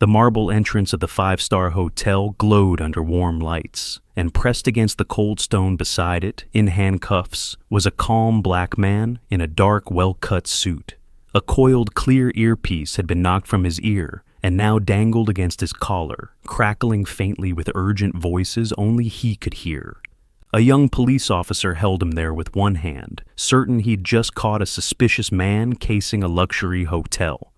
The marble entrance of the five-star hotel glowed under warm lights, and pressed against the cold stone beside it, in handcuffs, was a calm black man in a dark, well-cut suit. A coiled clear earpiece had been knocked from his ear and now dangled against his collar, crackling faintly with urgent voices only he could hear. A young police officer held him there with one hand, certain he'd just caught a suspicious man casing a luxury hotel.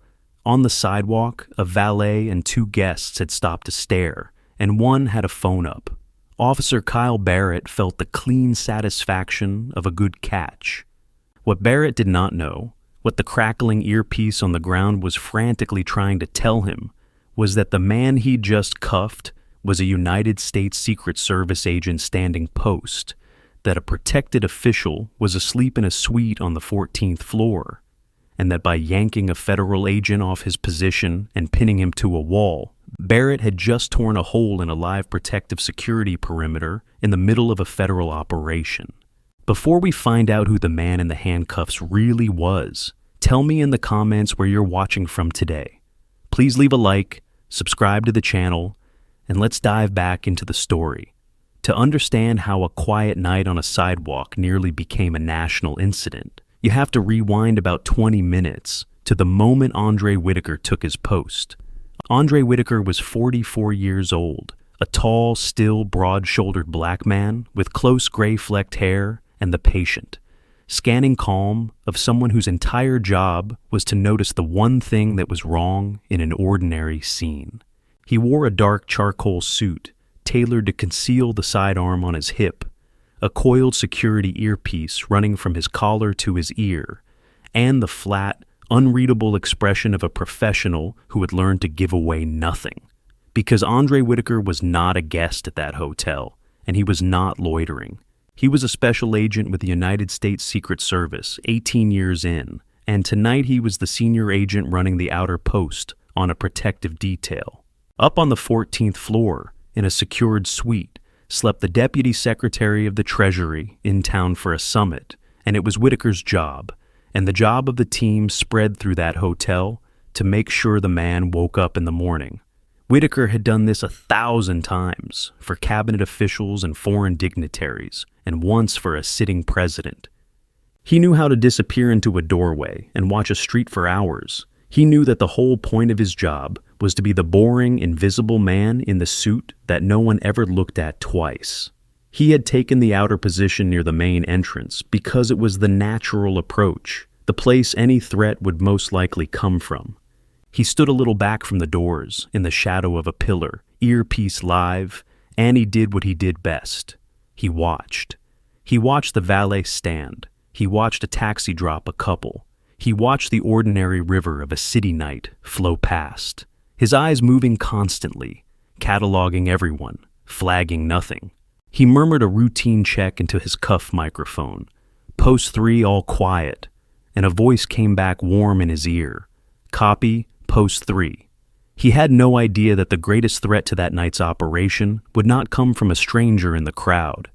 On the sidewalk, a valet and two guests had stopped to stare, and one had a phone up. Officer Kyle Barrett felt the clean satisfaction of a good catch. What Barrett did not know, what the crackling earpiece on the ground was frantically trying to tell him, was that the man he'd just cuffed was a United States Secret Service agent standing post, that a protected official was asleep in a suite on the 14th floor, and that by yanking a federal agent off his position and pinning him to a wall, Barrett had just torn a hole in a live protective security perimeter in the middle of a federal operation. Before we find out who the man in the handcuffs really was, tell me in the comments where you're watching from today. Please leave a like, subscribe to the channel, and let's dive back into the story. To understand how a quiet night on a sidewalk nearly became a national incident, you have to rewind about 20 minutes to the moment Andre Whitaker took his post. Andre Whitaker was 44 years old, a tall, still, broad-shouldered black man with close gray-flecked hair and the patient, scanning calm of someone whose entire job was to notice the one thing that was wrong in an ordinary scene. He wore a dark charcoal suit, tailored to conceal the sidearm on his hip, a coiled security earpiece running from his collar to his ear, and the flat, unreadable expression of a professional who had learned to give away nothing. Because Andre Whitaker was not a guest at that hotel, and he was not loitering. He was a special agent with the United States Secret Service, 18 years in, and tonight he was the senior agent running the outer post on a protective detail. Up on the 14th floor, in a secured suite, slept the Deputy Secretary of the Treasury in town for a summit, and it was Whitaker's job, and the job of the team spread through that hotel, to make sure the man woke up in the morning. Whitaker had done this 1,000 times for cabinet officials and foreign dignitaries, and once for a sitting president. He knew how to disappear into a doorway and watch a street for hours. He knew that the whole point of his job was to be the boring, invisible man in the suit that no one ever looked at twice. He had taken the outer position near the main entrance because it was the natural approach, the place any threat would most likely come from. He stood a little back from the doors, in the shadow of a pillar, earpiece live, and he did what he did best. He watched. He watched the valet stand. He watched a taxi drop a couple. He watched the ordinary river of a city night flow past, his eyes moving constantly, cataloging everyone, flagging nothing. He murmured a routine check into his cuff microphone. Post 3 all quiet, and a voice came back warm in his ear. Copy, Post 3. He had no idea that the greatest threat to that night's operation would not come from a stranger in the crowd.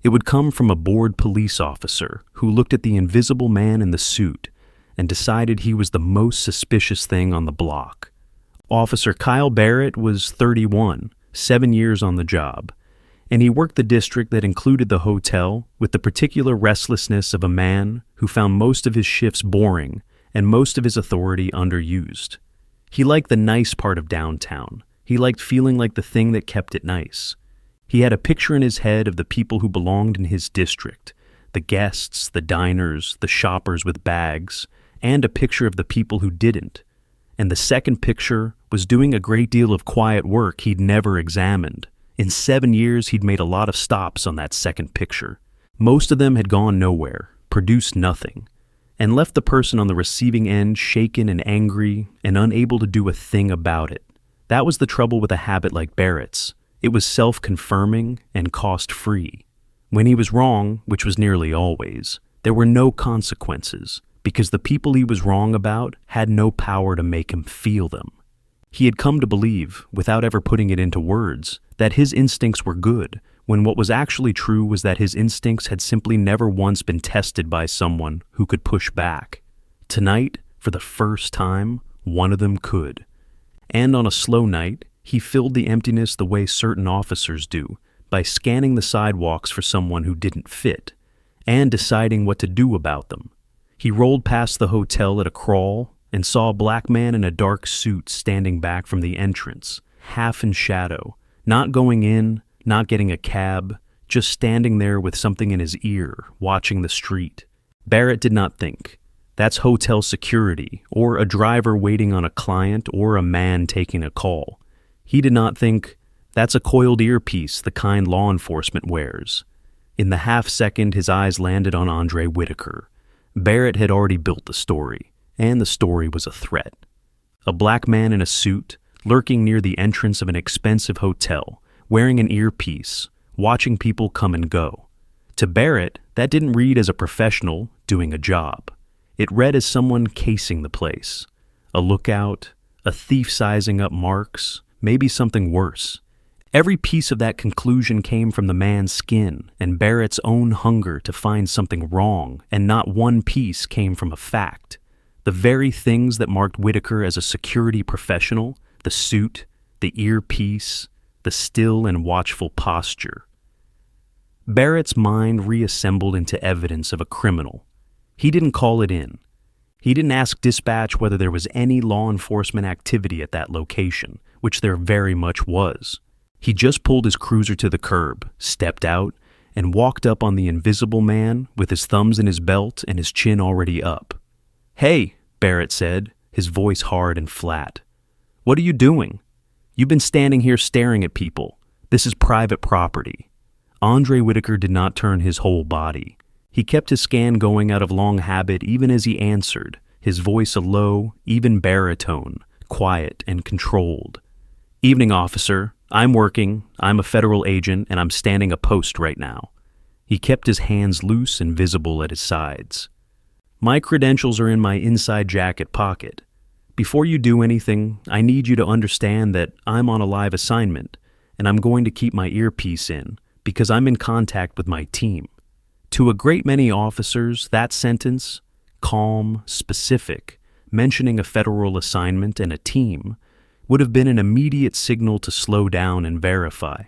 It would come from a bored police officer who looked at the invisible man in the suit and decided he was the most suspicious thing on the block. Officer Kyle Barrett was 31, 7 years on the job, and he worked the district that included the hotel with the particular restlessness of a man who found most of his shifts boring and most of his authority underused. He liked the nice part of downtown. He liked feeling like the thing that kept it nice. He had a picture in his head of the people who belonged in his district, the guests, the diners, the shoppers with bags, and a picture of the people who didn't. And the second picture was doing a great deal of quiet work he'd never examined. In 7 years, he'd made a lot of stops on that second picture. Most of them had gone nowhere, produced nothing, and left the person on the receiving end shaken and angry and unable to do a thing about it. That was the trouble with a habit like Barrett's. It was self-confirming and cost-free. When he was wrong, which was nearly always, there were no consequences, because the people he was wrong about had no power to make him feel them. He had come to believe, without ever putting it into words, that his instincts were good, when what was actually true was that his instincts had simply never once been tested by someone who could push back. Tonight, for the first time, one of them could. And on a slow night, he filled the emptiness the way certain officers do, by scanning the sidewalks for someone who didn't fit, and deciding what to do about them. He rolled past the hotel at a crawl and saw a black man in a dark suit standing back from the entrance, half in shadow, not going in, not getting a cab, just standing there with something in his ear, watching the street. Barrett did not think. That's hotel security, or a driver waiting on a client, or a man taking a call. He did not think, that's a coiled earpiece, the kind law enforcement wears. In the half-second, his eyes landed on Andre Whitaker. Barrett had already built the story, and the story was a threat. A black man in a suit, lurking near the entrance of an expensive hotel, wearing an earpiece, watching people come and go. To Barrett, that didn't read as a professional doing a job. It read as someone casing the place. A lookout, a thief sizing up marks, maybe something worse. Every piece of that conclusion came from the man's skin and Barrett's own hunger to find something wrong, and not one piece came from a fact. The very things that marked Whitaker as a security professional, the suit, the earpiece, the still and watchful posture. Barrett's mind reassembled into evidence of a criminal. He didn't call it in. He didn't ask dispatch whether there was any law enforcement activity at that location, which there very much was. He just pulled his cruiser to the curb, stepped out, and walked up on the invisible man with his thumbs in his belt and his chin already up. "Hey," Barrett said, his voice hard and flat. "What are you doing? You've been standing here staring at people. This is private property." Andre Whitaker did not turn his whole body. He kept his scan going out of long habit even as he answered, his voice a low, even baritone, quiet and controlled. "Evening, officer. I'm working. I'm a federal agent, and I'm standing a post right now." He kept his hands loose and visible at his sides. "My credentials are in my inside jacket pocket. Before you do anything, I need you to understand that I'm on a live assignment, and I'm going to keep my earpiece in, because I'm in contact with my team." To a great many officers, that sentence, calm, specific, mentioning a federal assignment and a team, would have been an immediate signal to slow down and verify.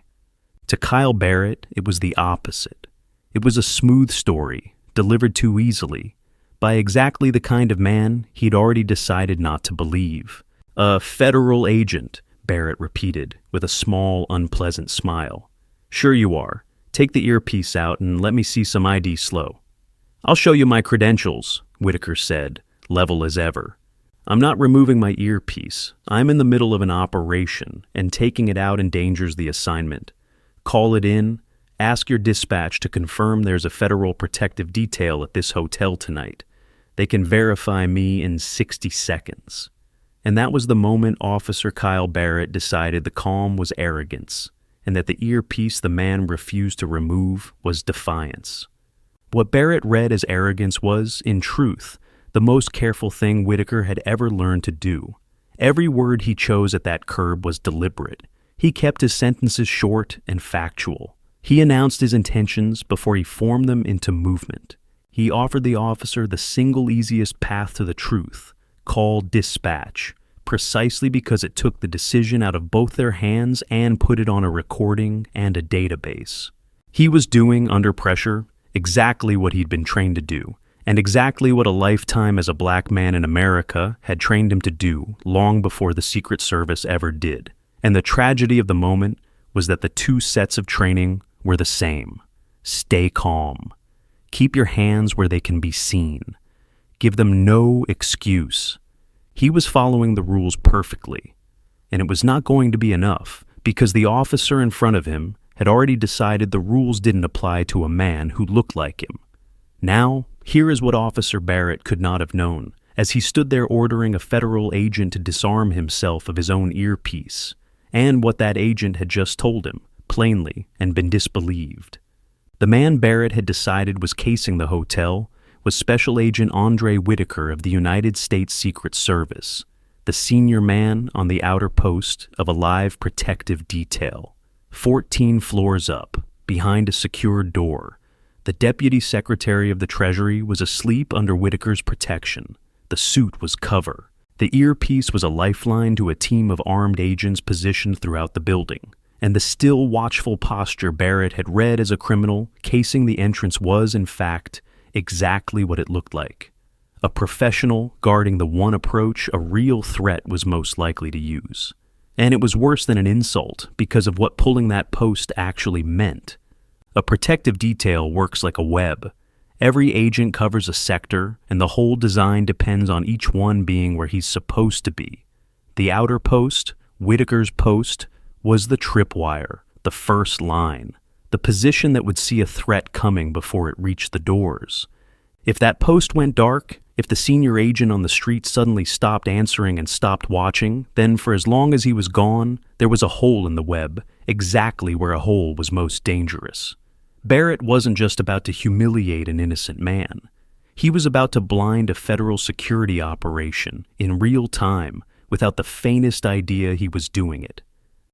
To Kyle Barrett, it was the opposite. It was a smooth story, delivered too easily, by exactly the kind of man he'd already decided not to believe. "A federal agent," Barrett repeated, with a small, unpleasant smile. "Sure you are. Take the earpiece out and let me see some ID slow." "I'll show you my credentials," Whitaker said, level as ever. "I'm not removing my earpiece. I'm in the middle of an operation, and taking it out endangers the assignment. Call it in. Ask your dispatch to confirm there's a federal protective detail at this hotel tonight. They can verify me in 60 seconds. And that was the moment Officer Kyle Barrett decided the calm was arrogance, and that the earpiece the man refused to remove was defiance. What Barrett read as arrogance was, in truth, the most careful thing Whitaker had ever learned to do. Every word he chose at that curb was deliberate. He kept his sentences short and factual. He announced his intentions before he formed them into movement. He offered the officer the single easiest path to the truth, call dispatch, precisely because it took the decision out of both their hands and put it on a recording and a database. He was doing, under pressure, exactly what he'd been trained to do, and exactly what a lifetime as a black man in America had trained him to do long before the Secret Service ever did. And the tragedy of the moment was that the two sets of training were the same. Stay calm. Keep your hands where they can be seen. Give them no excuse. He was following the rules perfectly, and it was not going to be enough, because the officer in front of him had already decided the rules didn't apply to a man who looked like him. Now, here is what Officer Barrett could not have known, as he stood there ordering a federal agent to disarm himself of his own earpiece, and what that agent had just told him, plainly, and been disbelieved. The man Barrett had decided was casing the hotel was Special Agent Andre Whitaker of the United States Secret Service, the senior man on the outer post of a live protective detail. 14 floors up, behind a secured door, the Deputy Secretary of the Treasury was asleep under Whitaker's protection. The suit was cover. The earpiece was a lifeline to a team of armed agents positioned throughout the building, and the still watchful posture Barrett had read as a criminal casing the entrance was, in fact, exactly what it looked like. A professional guarding the one approach a real threat was most likely to use. And it was worse than an insult because of what pulling that post actually meant. A protective detail works like a web. Every agent covers a sector, and the whole design depends on each one being where he's supposed to be. The outer post, Whitaker's post, was the tripwire, the first line, the position that would see a threat coming before it reached the doors. If that post went dark, if the senior agent on the street suddenly stopped answering and stopped watching, then for as long as he was gone, there was a hole in the web, exactly where a hole was most dangerous. Barrett wasn't just about to humiliate an innocent man. He was about to blind a federal security operation in real time without the faintest idea he was doing it.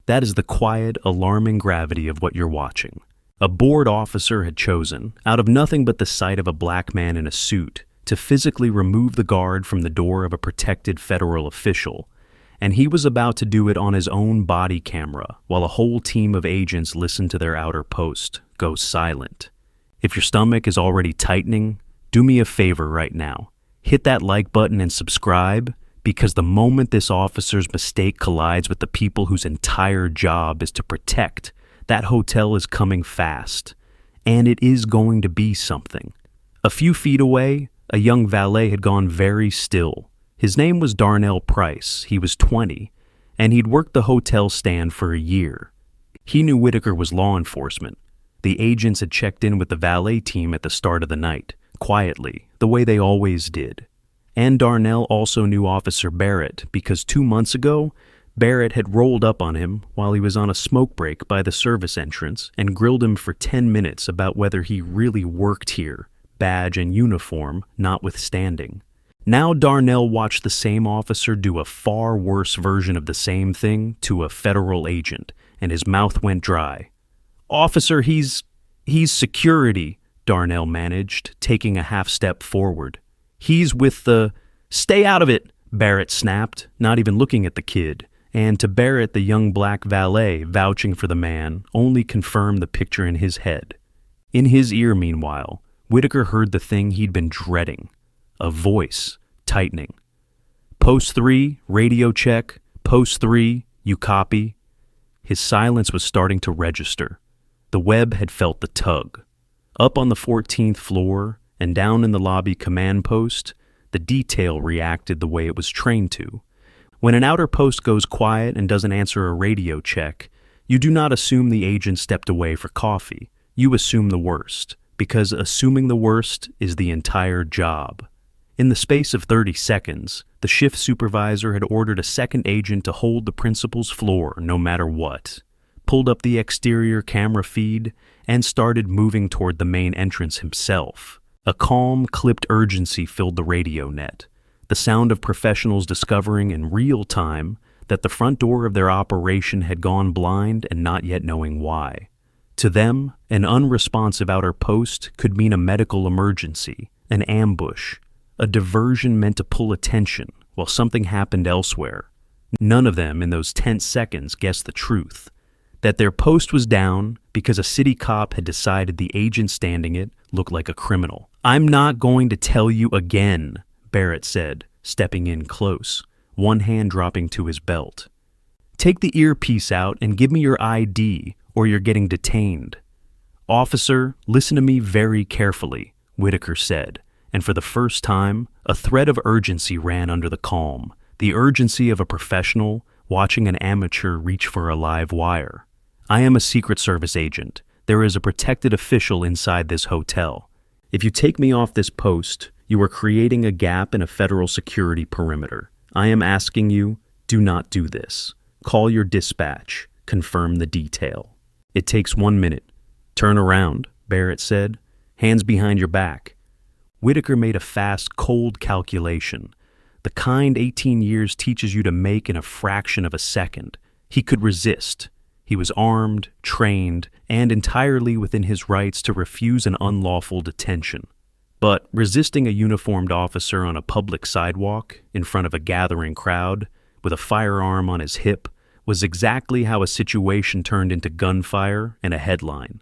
That is the quiet, alarming gravity of what you're watching. A bored officer had chosen, out of nothing but the sight of a black man in a suit, to physically remove the guard from the door of a protected federal official, and he was about to do it on his own body camera while a whole team of agents listened to their outer post go silent. If your stomach is already tightening, do me a favor right now. Hit that like button and subscribe, because the moment this officer's mistake collides with the people whose entire job is to protect, that hotel is coming fast. And it is going to be something. A few feet away, a young valet had gone very still. His name was Darnell Price. He was 20, and he'd worked the hotel stand for a year. He knew Whitaker was law enforcement. The agents had checked in with the valet team at the start of the night, quietly, the way they always did. And Darnell also knew Officer Barrett because 2 months ago, Barrett had rolled up on him while he was on a smoke break by the service entrance and grilled him for 10 minutes about whether he really worked here, badge and uniform notwithstanding. Now Darnell watched the same officer do a far worse version of the same thing to a federal agent, and his mouth went dry. "Officer, he's security," Darnell managed, taking a half step forward. "He's with the—" "Stay out of it," Barrett snapped, not even looking at the kid, and to Barrett the young black valet vouching for the man only confirmed the picture in his head. In his ear, meanwhile, Whitaker heard the thing he'd been dreading. A voice, tightening. "Post 3, radio check. Post 3, you copy?" His silence was starting to register. The web had felt the tug. Up on the 14th floor and down in the lobby command post, the detail reacted the way it was trained to. When an outer post goes quiet and doesn't answer a radio check, you do not assume the agent stepped away for coffee. You assume the worst, because assuming the worst is the entire job. In the space of 30 seconds, the shift supervisor had ordered a second agent to hold the principal's floor no matter what, pulled up the exterior camera feed, and started moving toward the main entrance himself. A calm, clipped urgency filled the radio net, the sound of professionals discovering in real time that the front door of their operation had gone blind and not yet knowing why. To them, an unresponsive outer post could mean a medical emergency, an ambush, a diversion meant to pull attention while something happened elsewhere. None of them in those tense seconds guessed the truth, that their post was down because a city cop had decided the agent standing it looked like a criminal. "I'm not going to tell you again," Barrett said, stepping in close, one hand dropping to his belt. "Take the earpiece out and give me your ID, or you're getting detained." "Officer, listen to me very carefully," Whitaker said, and for the first time, a thread of urgency ran under the calm, the urgency of a professional watching an amateur reach for a live wire. "I am a Secret Service agent. There is a protected official inside this hotel. If you take me off this post, you are creating a gap in a federal security perimeter. I am asking you, do not do this. Call your dispatch. Confirm the detail." "It takes 1 minute. Turn around," Barrett said. "Hands behind your back." Whitaker made a fast, cold calculation, the kind 18 years teaches you to make in a fraction of a second. He could resist. He was armed, trained, and entirely within his rights to refuse an unlawful detention. But resisting a uniformed officer on a public sidewalk in front of a gathering crowd with a firearm on his hip was exactly how a situation turned into gunfire and a headline.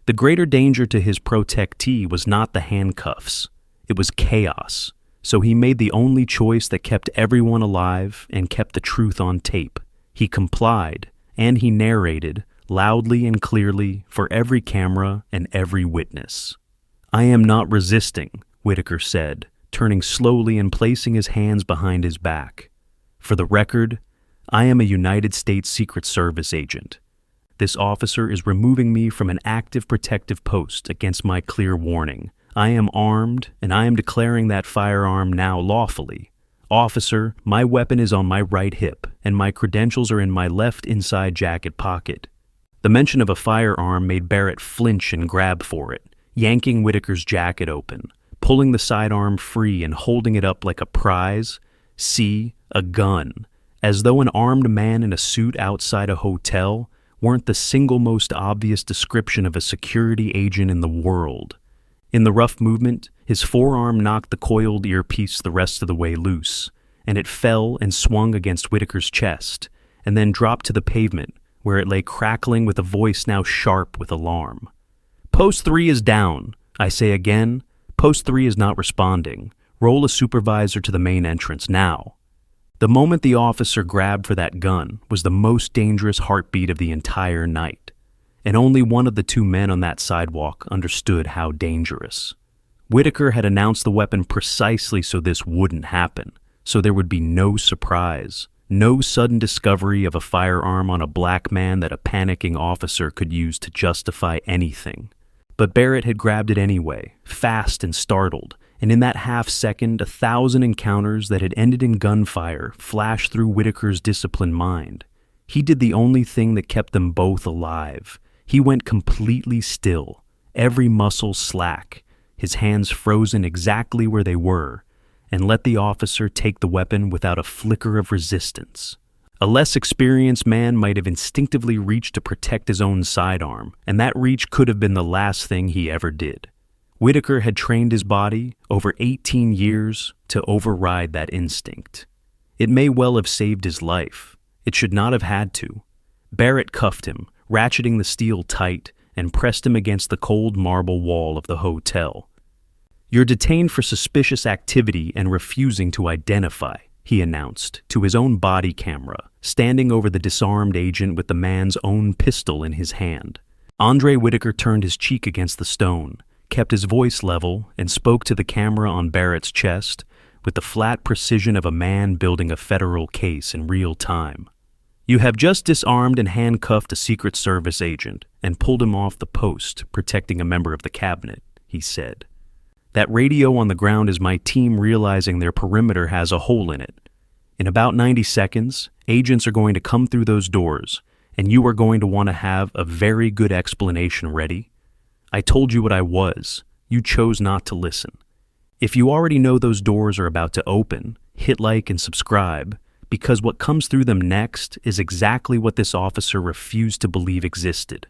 The greater danger to his protectee was not the handcuffs. It was chaos. So he made the only choice that kept everyone alive and kept the truth on tape. He complied, and he narrated, loudly and clearly, for every camera and every witness. "I am not resisting," Whitaker said, turning slowly and placing his hands behind his back. "For the record, I am a United States Secret Service agent. This officer is removing me from an active protective post against my clear warning. I am armed, and I am declaring that firearm now lawfully. Officer, my weapon is on my right hip, and my credentials are in my left inside jacket pocket." The mention of a firearm made Barrett flinch and grab for it, yanking Whitaker's jacket open, pulling the sidearm free and holding it up like a prize. See, a gun. As though an armed man in a suit outside a hotel weren't the single most obvious description of a security agent in the world. In the rough movement, his forearm knocked the coiled earpiece the rest of the way loose, and it fell and swung against Whitaker's chest, and then dropped to the pavement, where it lay crackling with a voice now sharp with alarm. "Post 3 is down. I say again, Post 3 is not responding. Roll a supervisor to the main entrance now." The moment the officer grabbed for that gun was the most dangerous heartbeat of the entire night. And only one of the two men on that sidewalk understood how dangerous. Whitaker had announced the weapon precisely so this wouldn't happen, so there would be no surprise, no sudden discovery of a firearm on a black man that a panicking officer could use to justify anything. But Barrett had grabbed it anyway, fast and startled, and in that half second, 1,000 encounters that had ended in gunfire flashed through Whitaker's disciplined mind. He did the only thing that kept them both alive. He went completely still, every muscle slack, his hands frozen exactly where they were, and let the officer take the weapon without a flicker of resistance. A less experienced man might have instinctively reached to protect his own sidearm, and that reach could have been the last thing he ever did. Whitaker had trained his body over 18 years to override that instinct. It may well have saved his life. It should not have had to. Barrett cuffed him, ratcheting the steel tight, and pressed him against the cold marble wall of the hotel. "You're detained for suspicious activity and refusing to identify," he announced to his own body camera, standing over the disarmed agent with the man's own pistol in his hand. Andre Whitaker turned his cheek against the stone, kept his voice level, and spoke to the camera on Barrett's chest with the flat precision of a man building a federal case in real time. "You have just disarmed and handcuffed a Secret Service agent and pulled him off the post, protecting a member of the cabinet," he said. "That radio on the ground is my team realizing their perimeter has a hole in it. In about 90 seconds, agents are going to come through those doors, and you are going to want to have a very good explanation ready. I told you what I was. You chose not to listen. If you already know those doors are about to open, hit like and subscribe, because what comes through them next is exactly what this officer refused to believe existed.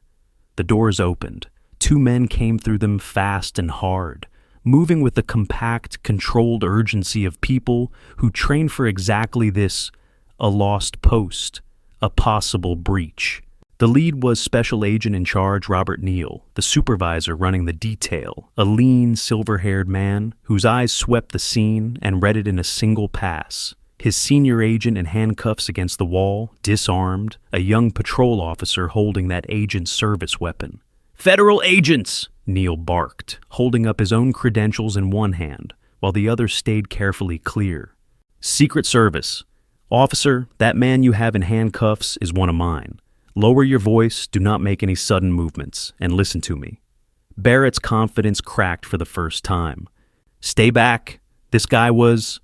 The doors opened. Two men came through them fast and hard, moving with the compact, controlled urgency of people who train for exactly this, a lost post, a possible breach. The lead was Special Agent in Charge Robert Neal, the supervisor running the detail, a lean, silver-haired man whose eyes swept the scene and read it in a single pass. His senior agent in handcuffs against the wall, disarmed, a young patrol officer holding that agent's service weapon. "Federal agents!" Neal barked, holding up his own credentials in one hand, while the other stayed carefully clear. "Secret Service. Officer, that man you have in handcuffs is one of mine. Lower your voice, do not make any sudden movements, and listen to me." Barrett's confidence cracked for the first time. "Stay back. This guy was—"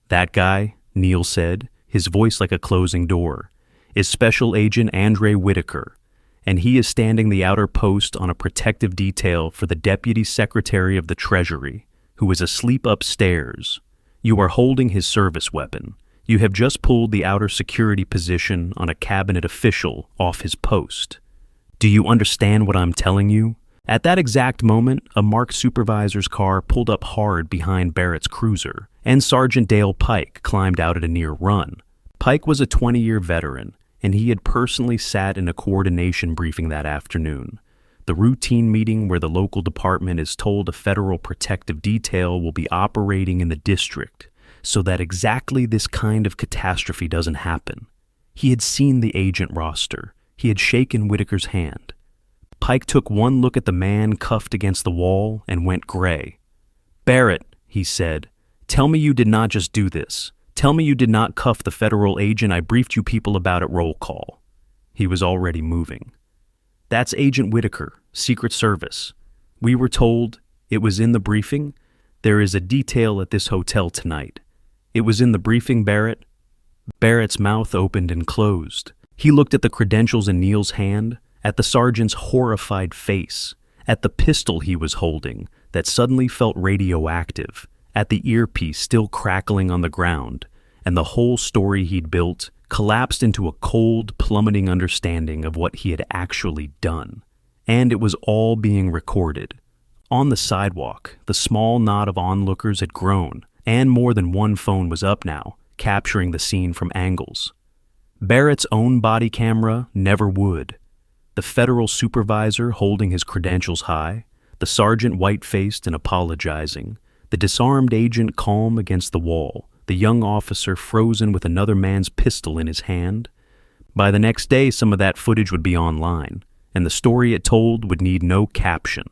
"That guy," Neal said, his voice like a closing door, "is Special Agent Andre Whitaker, and he is standing the outer post on a protective detail for the Deputy Secretary of the Treasury, who is asleep upstairs. You are holding his service weapon. You have just pulled the outer security position on a cabinet official off his post. Do you understand what I'm telling you? At that exact moment, a marked supervisor's car pulled up hard behind Barrett's cruiser, and Sergeant Dale Pike climbed out at a near run. Pike was a 20-year veteran, and he had personally sat in a coordination briefing that afternoon. The routine meeting where the local department is told a federal protective detail will be operating in the district so that exactly this kind of catastrophe doesn't happen. He had seen the agent roster. He had shaken Whitaker's hand. Pike took one look at the man cuffed against the wall and went gray. "Barrett," he said, "tell me you did not just do this. Tell me you did not cuff the federal agent I briefed you people about at roll call." He was already moving. "That's Agent Whitaker, Secret Service. We were told, it was in the briefing, there is a detail at this hotel tonight. It was in the briefing, Barrett." Barrett's mouth opened and closed. He looked at the credentials in Neil's hand, at the sergeant's horrified face, at the pistol he was holding that suddenly felt radioactive, at the earpiece still crackling on the ground, and the whole story he'd built collapsed into a cold, plummeting understanding of what he had actually done. And it was all being recorded. On the sidewalk, the small knot of onlookers had grown, and more than one phone was up now, capturing the scene from angles. Barrett's own body camera never would. The federal supervisor holding his credentials high, the sergeant white-faced and apologizing, the disarmed agent calm against the wall, the young officer frozen with another man's pistol in his hand. By the next day, some of that footage would be online, and the story it told would need no caption.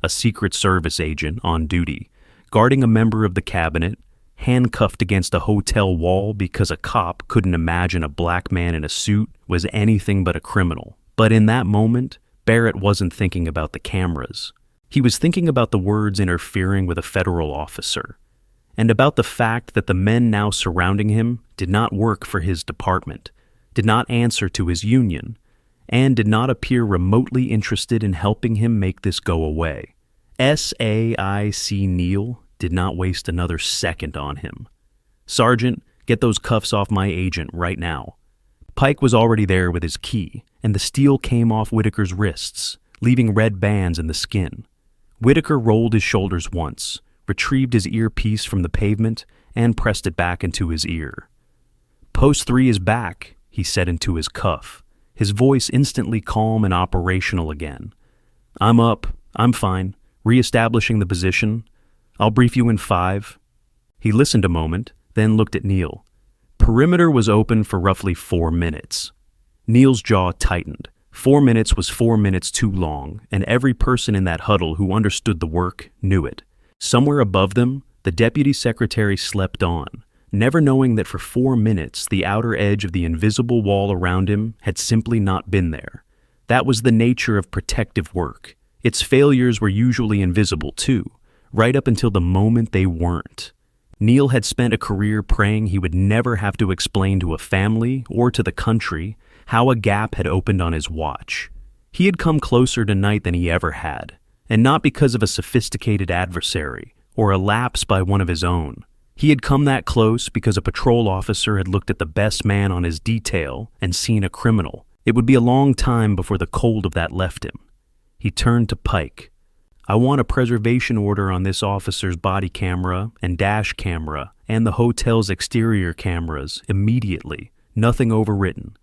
A Secret Service agent on duty, guarding a member of the cabinet, handcuffed against a hotel wall because a cop couldn't imagine a black man in a suit was anything but a criminal. But in that moment, Barrett wasn't thinking about the cameras. He was thinking about the words interfering with a federal officer, and about the fact that the men now surrounding him did not work for his department, did not answer to his union, and did not appear remotely interested in helping him make this go away. SAIC Neil did not waste another second on him. "Sergeant, get those cuffs off my agent right now." Pike was already there with his key, and the steel came off Whitaker's wrists, leaving red bands in the skin. Whitaker rolled his shoulders once, retrieved his earpiece from the pavement, and pressed it back into his ear. "Post 3 is back," he said into his cuff, his voice instantly calm and operational again. "I'm up. I'm fine. Re-establishing the position. I'll brief you in 5. He listened a moment, then looked at Neil. Perimeter was open for roughly 4 minutes. Neil's jaw tightened. 4 minutes was 4 minutes too long, and every person in that huddle who understood the work knew it. Somewhere above them, the deputy secretary slept on, never knowing that for 4 minutes the outer edge of the invisible wall around him had simply not been there. That was the nature of protective work. Its failures were usually invisible too, right up until the moment they weren't. Neil had spent a career praying he would never have to explain to a family or to the country how a gap had opened on his watch. He had come closer tonight than he ever had, and not because of a sophisticated adversary or a lapse by one of his own. He had come that close because a patrol officer had looked at the best man on his detail and seen a criminal. It would be a long time before the cold of that left him. He turned to Pike. "I want a preservation order on this officer's body camera and dash camera and the hotel's exterior cameras immediately, nothing overwritten.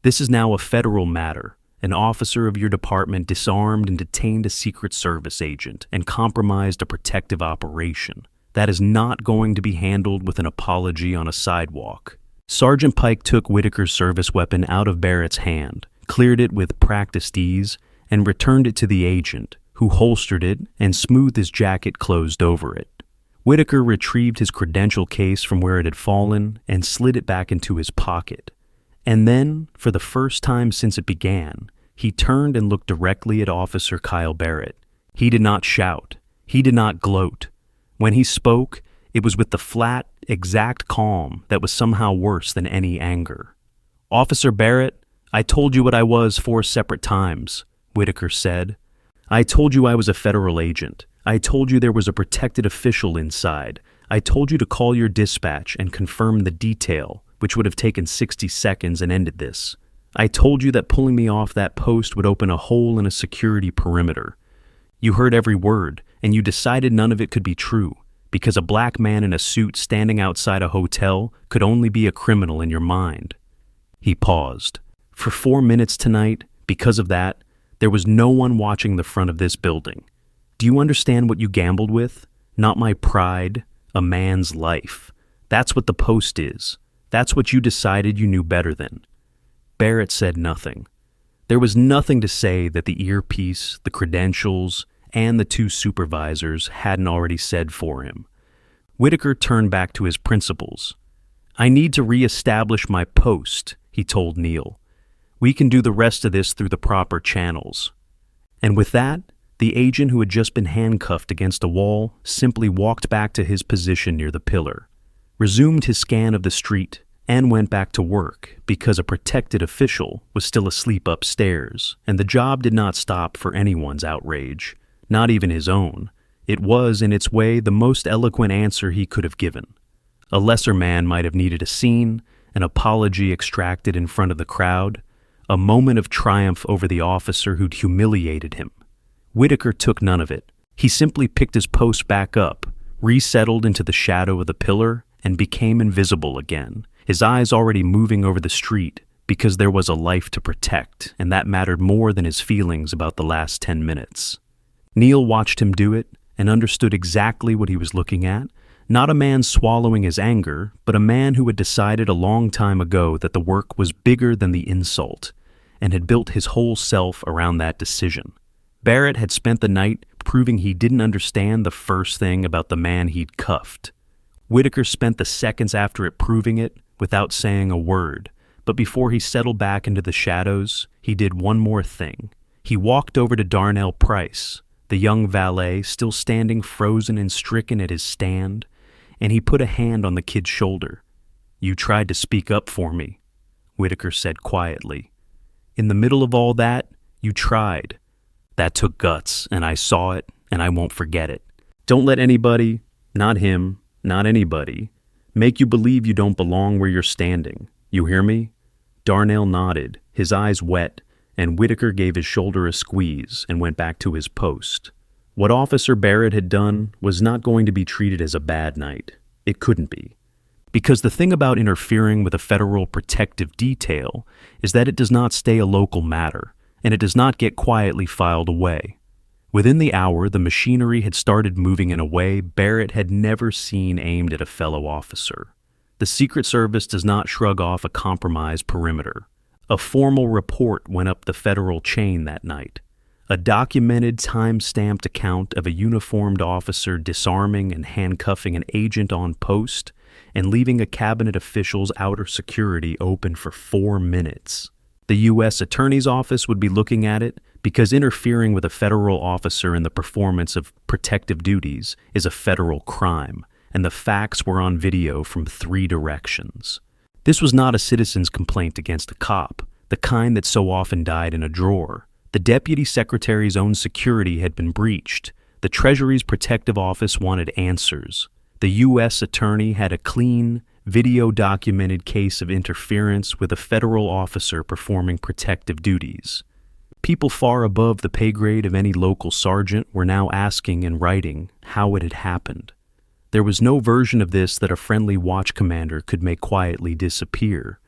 This is now a federal matter. An officer of your department disarmed and detained a Secret Service agent and compromised a protective operation. That is not going to be handled with an apology on a sidewalk." Sergeant Pike took Whitaker's service weapon out of Barrett's hand, cleared it with practiced ease, and returned it to the agent, who holstered it and smoothed his jacket closed over it. Whitaker retrieved his credential case from where it had fallen and slid it back into his pocket. And then, for the first time since it began, he turned and looked directly at Officer Kyle Barrett. He did not shout. He did not gloat. When he spoke, it was with the flat, exact calm that was somehow worse than any anger. "Officer Barrett, I told you what I was 4 separate times," Whitaker said. "I told you I was a federal agent. I told you there was a protected official inside. I told you to call your dispatch and confirm the detail, which would have taken 60 seconds and ended this. I told you that pulling me off that post would open a hole in a security perimeter. You heard every word, and you decided none of it could be true, because a black man in a suit standing outside a hotel could only be a criminal in your mind." He paused. "For 4 minutes tonight, because of that, there was no one watching the front of this building. Do you understand what you gambled with? Not my pride, a man's life. That's what the post is. That's what you decided you knew better than." Barrett said nothing. There was nothing to say that the earpiece, the credentials, and the 2 supervisors hadn't already said for him. Whitaker turned back to his principles. "I need to re-establish my post," he told Neil. "We can do the rest of this through the proper channels." And with that, the agent who had just been handcuffed against a wall simply walked back to his position near the pillar, resumed his scan of the street, and went back to work because a protected official was still asleep upstairs, and the job did not stop for anyone's outrage, not even his own. It was, in its way, the most eloquent answer he could have given. A lesser man might have needed a scene, an apology extracted in front of the crowd, a moment of triumph over the officer who'd humiliated him. Whitaker took none of it. He simply picked his post back up, resettled into the shadow of the pillar, and became invisible again, his eyes already moving over the street because there was a life to protect, and that mattered more than his feelings about the last 10 minutes. Neil watched him do it and understood exactly what he was looking at. Not a man swallowing his anger, but a man who had decided a long time ago that the work was bigger than the insult, and had built his whole self around that decision. Barrett had spent the night proving he didn't understand the first thing about the man he'd cuffed. Whitaker spent the seconds after it proving it without saying a word, but before he settled back into the shadows, he did one more thing. He walked over to Darnell Price, the young valet still standing frozen and stricken at his stand, and he put a hand on the kid's shoulder. "You tried to speak up for me," Whitaker said quietly. "In the middle of all that, you tried. That took guts, and I saw it, and I won't forget it. Don't let anybody, not him, not anybody, make you believe you don't belong where you're standing. You hear me?" Darnell nodded, his eyes wet, and Whitaker gave his shoulder a squeeze and went back to his post. What Officer Barrett had done was not going to be treated as a bad night. It couldn't be. Because the thing about interfering with a federal protective detail is that it does not stay a local matter, and it does not get quietly filed away. Within the hour, the machinery had started moving in a way Barrett had never seen aimed at a fellow officer. The Secret Service does not shrug off a compromised perimeter. A formal report went up the federal chain that night. A documented, time-stamped account of a uniformed officer disarming and handcuffing an agent on post and leaving a cabinet official's outer security open for 4 minutes. The U.S. Attorney's Office would be looking at it because interfering with a federal officer in the performance of protective duties is a federal crime, and the facts were on video from 3 directions. This was not a citizen's complaint against a cop, the kind that so often died in a drawer. The Deputy Secretary's own security had been breached. The Treasury's Protective Office wanted answers. The U.S. Attorney had a clean, video-documented case of interference with a federal officer performing protective duties. People far above the pay grade of any local sergeant were now asking in writing how it had happened. There was no version of this that a friendly watch commander could make quietly disappear,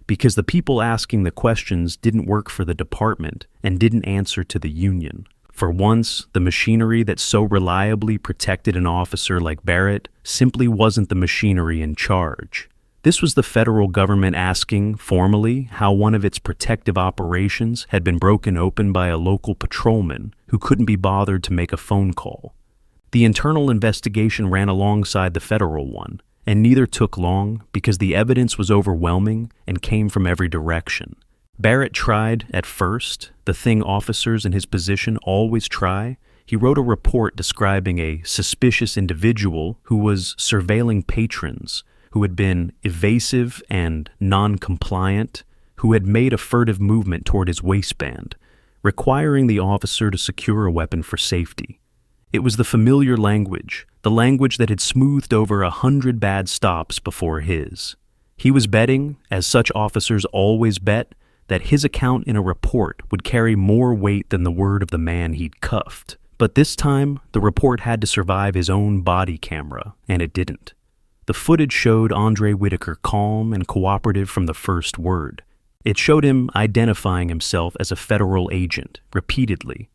because the people asking the questions didn't work for the department and didn't answer to the union. For once, the machinery that so reliably protected an officer like Barrett simply wasn't the machinery in charge. This was the federal government asking, formally, how one of its protective operations had been broken open by a local patrolman who couldn't be bothered to make a phone call. The internal investigation ran alongside the federal one, and neither took long because the evidence was overwhelming and came from every direction. Barrett tried, at first, the thing officers in his position always try. He wrote a report describing a suspicious individual who was surveilling patrons, who had been evasive and non-compliant, who had made a furtive movement toward his waistband, requiring the officer to secure a weapon for safety. It was the familiar language, the language that had smoothed over 100 bad stops before his. He was betting, as such officers always bet, that his account in a report would carry more weight than the word of the man he'd cuffed, But this time, the report had to survive his own body camera, and it didn't. The footage showed Andre Whitaker calm and cooperative from the first word. It showed him identifying himself as a federal agent, repeatedly,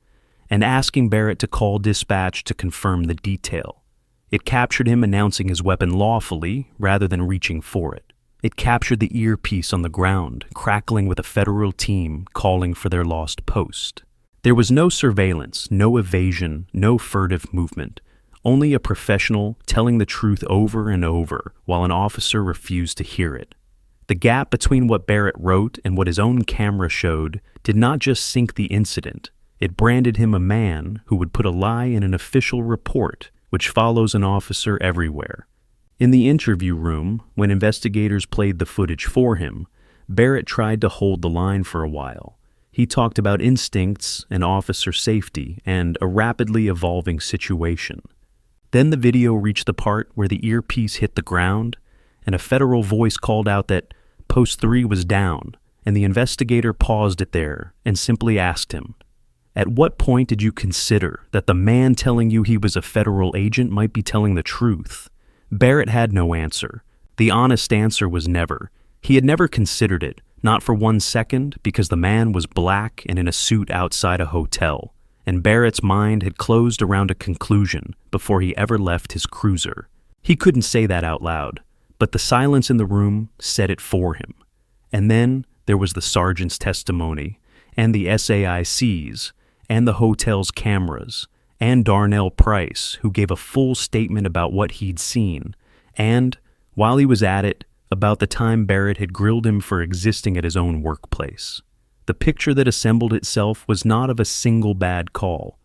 and asking Barrett to call dispatch to confirm the detail. It captured him announcing his weapon lawfully, rather than reaching for it. It captured the earpiece on the ground, crackling with a federal team calling for their lost post. There was no surveillance, no evasion, no furtive movement, only a professional telling the truth over and over while an officer refused to hear it. The gap between what Barrett wrote and what his own camera showed did not just sink the incident, it branded him a man who would put a lie in an official report, which follows an officer everywhere. In the interview room, when investigators played the footage for him, Barrett tried to hold the line for a while. He talked about instincts and officer safety and a rapidly evolving situation. Then the video reached the part where the earpiece hit the ground, and a federal voice called out that Post 3 was down, and the investigator paused it there and simply asked him, "At what point did you consider that the man telling you he was a federal agent might be telling the truth?" Barrett had no answer. The honest answer was never. He had never considered it, not for 1 second, because the man was black and in a suit outside a hotel, and Barrett's mind had closed around a conclusion before he ever left his cruiser. He couldn't say that out loud, but the silence in the room said it for him. And then there was the sergeant's testimony, and the SAIC's, and the hotel's cameras, and Darnell Price, who gave a full statement about what he'd seen, and, while he was at it, about the time Barrett had grilled him for existing at his own workplace. The picture that assembled itself was not of a single bad call.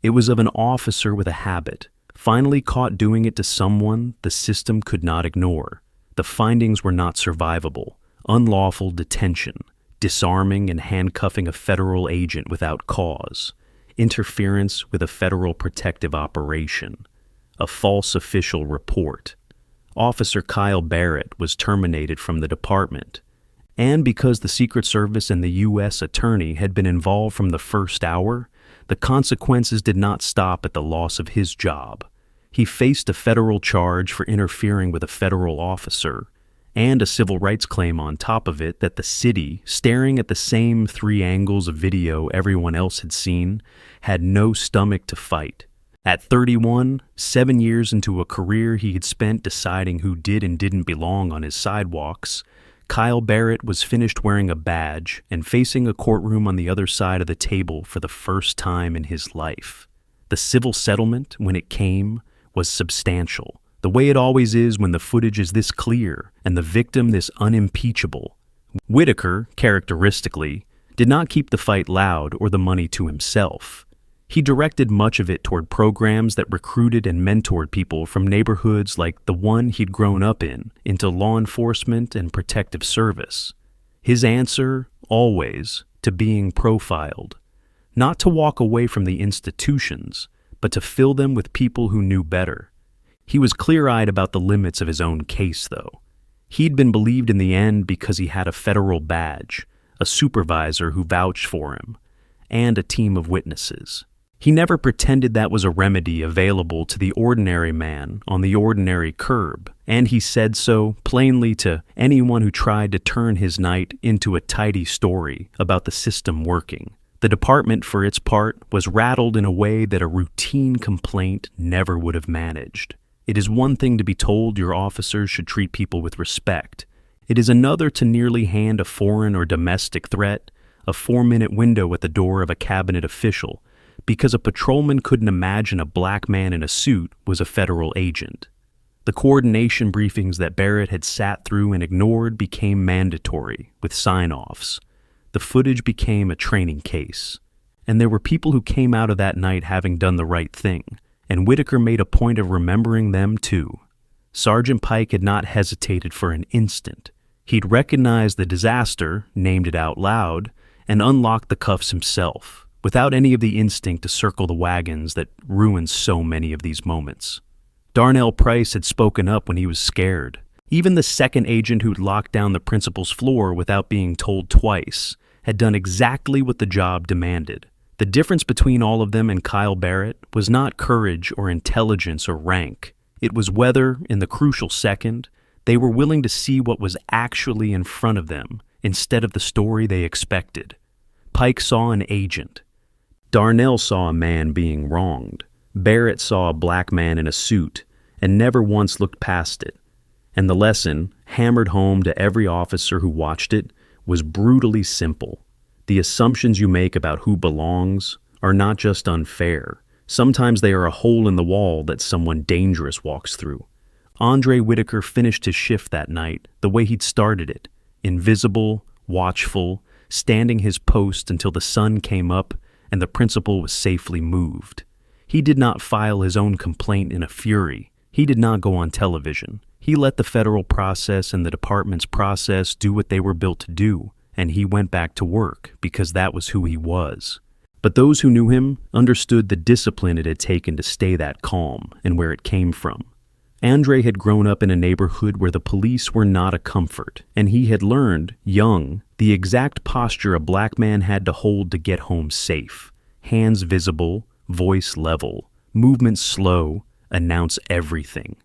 It was of an officer with a habit, finally caught doing it to someone the system could not ignore. The findings were not survivable: unlawful detention, disarming and handcuffing a federal agent without cause, interference with a federal protective operation, a false official report. Officer Kyle Barrett was terminated from the department, and because the Secret Service and the U.S. Attorney had been involved from the first hour, the consequences did not stop at the loss of his job. He faced a federal charge for interfering with a federal officer, and a civil rights claim on top of it that the city, staring at the same 3 angles of video everyone else had seen, had no stomach to fight. At 31, 7 years into a career he had spent deciding who did and didn't belong on his sidewalks, Kyle Barrett was finished wearing a badge and facing a courtroom on the other side of the table for the first time in his life. The civil settlement, when it came, was substantial, the way it always is when the footage is this clear and the victim this unimpeachable. Whitaker, characteristically, did not keep the fight loud or the money to himself. He directed much of it toward programs that recruited and mentored people from neighborhoods like the one he'd grown up in into law enforcement and protective service. His answer, always, to being profiled. Not to walk away from the institutions, but to fill them with people who knew better. He was clear-eyed about the limits of his own case, though. He'd been believed in the end because he had a federal badge, a supervisor who vouched for him, and a team of witnesses. He never pretended that was a remedy available to the ordinary man on the ordinary curb, and he said so plainly to anyone who tried to turn his night into a tidy story about the system working. The department, for its part, was rattled in a way that a routine complaint never would have managed. It is one thing to be told your officers should treat people with respect. It is another to nearly hand a foreign or domestic threat, a 4-minute window at the door of a cabinet official, because a patrolman couldn't imagine a black man in a suit was a federal agent. The coordination briefings that Barrett had sat through and ignored became mandatory, with sign-offs. The footage became a training case. And there were people who came out of that night having done the right thing, and Whitaker made a point of remembering them too. Sergeant Pike had not hesitated for an instant. He'd recognized the disaster, named it out loud, and unlocked the cuffs himself, without any of the instinct to circle the wagons that ruined so many of these moments. Darnell Price had spoken up when he was scared. Even the second agent who'd locked down the principal's floor without being told twice had done exactly what the job demanded. The The difference between all of them and Kyle Barrett was not courage or intelligence or rank. It was whether, in the crucial second, they were willing to see what was actually in front of them instead of the story they expected. Pike saw an agent. Darnell saw a man being wronged. Barrett saw a black man in a suit and never once looked past it. And the lesson, hammered home to every officer who watched it, was brutally simple. The assumptions you make about who belongs are not just unfair. Sometimes they are a hole in the wall that someone dangerous walks through. Andre Whitaker finished his shift that night the way he'd started it, invisible, watchful, standing his post until the sun came up and the principal was safely moved. He did not file his own complaint in a fury. He did not go on television. He let the federal process and the department's process do what they were built to do, and he went back to work because that was who he was. But those who knew him understood the discipline it had taken to stay that calm and where it came from. Andre had grown up in a neighborhood where the police were not a comfort, and he had learned, young, the exact posture a black man had to hold to get home safe. Hands visible, voice level, movement slow, announce everything.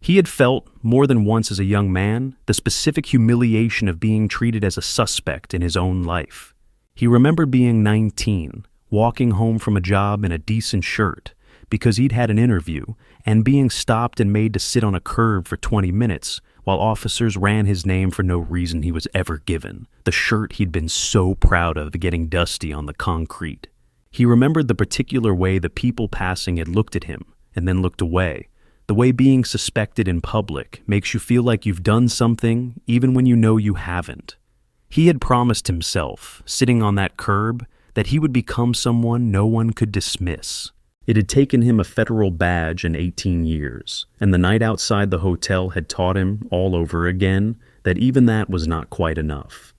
He had felt, more than once as a young man, the specific humiliation of being treated as a suspect in his own life. He remembered being 19, walking home from a job in a decent shirt, because he'd had an interview, and being stopped and made to sit on a curb for 20 minutes while officers ran his name for no reason he was ever given, the shirt he'd been so proud of getting dusty on the concrete. He remembered the particular way the people passing had looked at him and then looked away, the way being suspected in public makes you feel like you've done something even when you know you haven't. He had promised himself, sitting on that curb, that he would become someone no one could dismiss. It had taken him a federal badge in 18 years, and the night outside the hotel had taught him, all over again, that even that was not quite enough.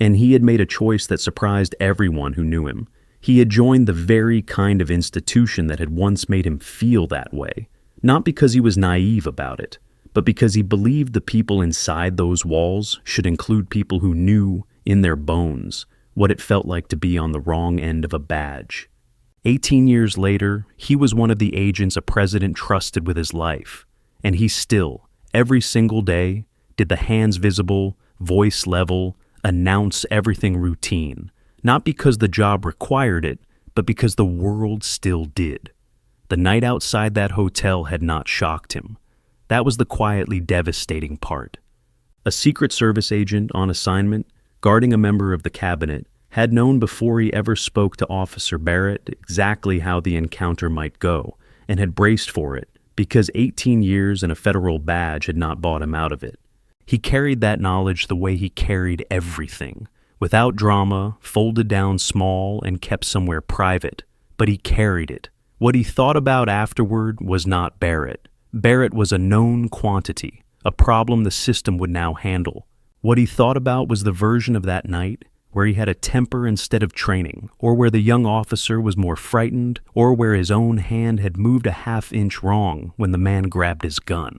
And he had made a choice that surprised everyone who knew him. He had joined the very kind of institution that had once made him feel that way, not because he was naive about it, but because he believed the people inside those walls should include people who knew, in their bones, what it felt like to be on the wrong end of a badge. 18 years later, he was one of the agents a president trusted with his life, and he still, every single day, did the hands visible, voice level, announce everything routine, not because the job required it, but because the world still did. The night outside that hotel had not shocked him. That was the quietly devastating part. A Secret Service agent on assignment, guarding a member of the cabinet, had known before he ever spoke to Officer Barrett exactly how the encounter might go, and had braced for it, because 18 years and a federal badge had not bought him out of it. He carried that knowledge the way he carried everything, without drama, folded down small and kept somewhere private, but he carried it. What he thought about afterward was not Barrett. Barrett was a known quantity, a problem the system would now handle. What he thought about was the version of that night where he had a temper instead of training, or where the young officer was more frightened, or where his own hand had moved a half-inch wrong when the man grabbed his gun.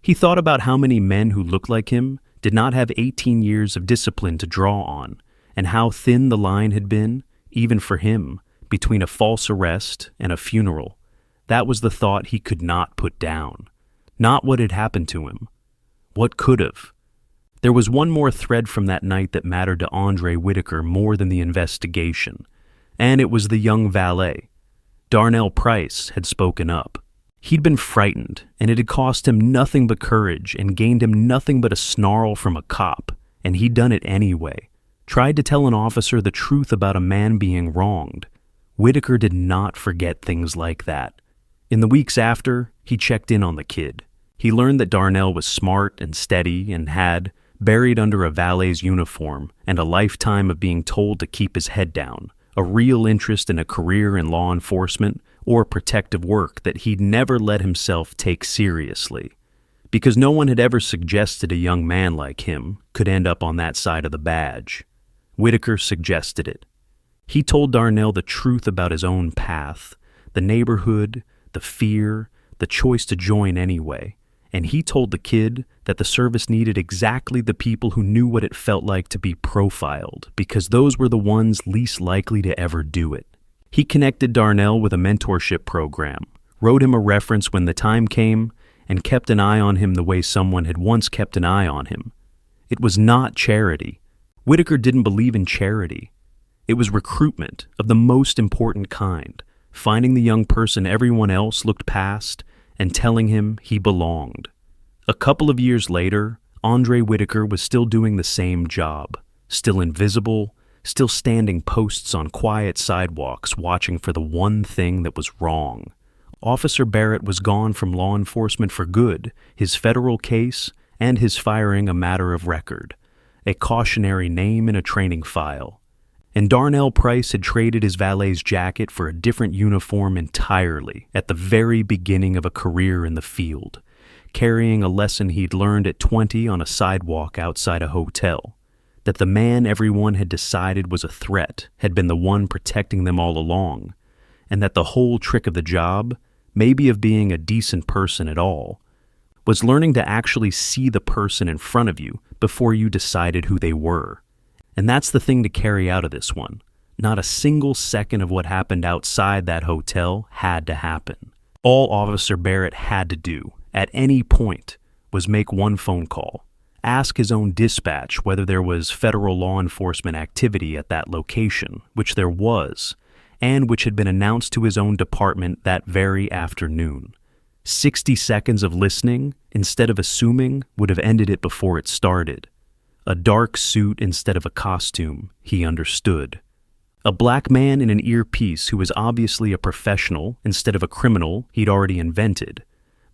He thought about how many men who looked like him did not have 18 years of discipline to draw on, and how thin the line had been, even for him, between a false arrest and a funeral. That was the thought he could not put down. Not what had happened to him. What could have? There was one more thread from that night that mattered to Andre Whitaker more than the investigation, and it was the young valet. Darnell Price had spoken up. He'd been frightened, and it had cost him nothing but courage and gained him nothing but a snarl from a cop, and he'd done it anyway. Tried to tell an officer the truth about a man being wronged. Whitaker did not forget things like that. In the weeks after, he checked in on the kid. He learned that Darnell was smart and steady and had, buried under a valet's uniform and a lifetime of being told to keep his head down, a real interest in a career in law enforcement or protective work that he'd never let himself take seriously. Because no one had ever suggested a young man like him could end up on that side of the badge. Whitaker suggested it. He told Darnell the truth about his own path, the neighborhood, the fear, the choice to join anyway, and he told the kid that the service needed exactly the people who knew what it felt like to be profiled, because those were the ones least likely to ever do it. He connected Darnell with a mentorship program, wrote him a reference when the time came, and kept an eye on him the way someone had once kept an eye on him. It was not charity. Whitaker didn't believe in charity. It was recruitment of the most important kind, finding the young person everyone else looked past and telling him he belonged. A couple of years later, Andre Whitaker was still doing the same job, still invisible, still standing posts on quiet sidewalks watching for the one thing that was wrong. Officer Barrett was gone from law enforcement for good, his federal case and his firing a matter of record, a cautionary name in a training file. And Darnell Price had traded his valet's jacket for a different uniform entirely at the very beginning of a career in the field, carrying a lesson he'd learned at 20 on a sidewalk outside a hotel, that the man everyone had decided was a threat had been the one protecting them all along, and that the whole trick of the job, maybe of being a decent person at all, was learning to actually see the person in front of you before you decided who they were. And that's the thing to carry out of this one. Not a single second of what happened outside that hotel had to happen. All Officer Barrett had to do, at any point, was make one phone call, ask his own dispatch whether there was federal law enforcement activity at that location, which there was, and which had been announced to his own department that very afternoon. 60 seconds of listening, instead of assuming, would have ended it before it started. A dark suit instead of a costume, he understood. A black man in an earpiece who was obviously a professional instead of a criminal he'd already invented.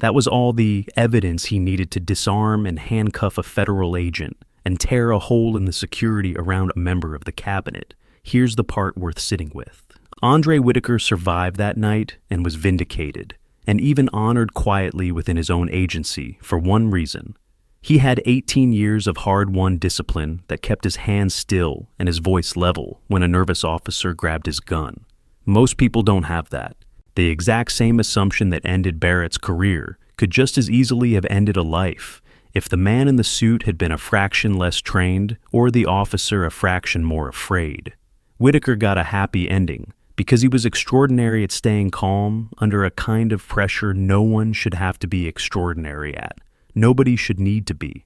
That was all the evidence he needed to disarm and handcuff a federal agent and tear a hole in the security around a member of the cabinet. Here's the part worth sitting with. Andre Whitaker survived that night and was vindicated, and even honored quietly within his own agency for one reason. He had 18 years of hard-won discipline that kept his hands still and his voice level when a nervous officer grabbed his gun. Most people don't have that. The exact same assumption that ended Barrett's career could just as easily have ended a life if the man in the suit had been a fraction less trained or the officer a fraction more afraid. Whitaker got a happy ending because he was extraordinary at staying calm under a kind of pressure no one should have to be extraordinary at. Nobody should need to be.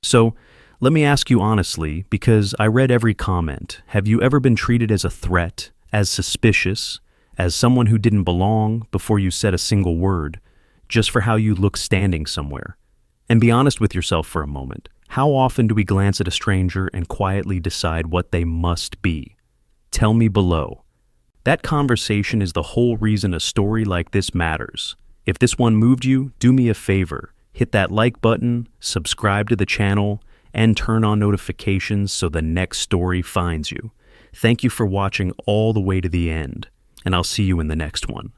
So, let me ask you honestly, because I read every comment, have you ever been treated as a threat, as suspicious, as someone who didn't belong before you said a single word, just for how you look standing somewhere? And be honest with yourself for a moment. How often do we glance at a stranger and quietly decide what they must be? Tell me below. That conversation is the whole reason a story like this matters. If this one moved you, do me a favor. Hit that like button, subscribe to the channel, and turn on notifications so the next story finds you. Thank you for watching all the way to the end, and I'll see you in the next one.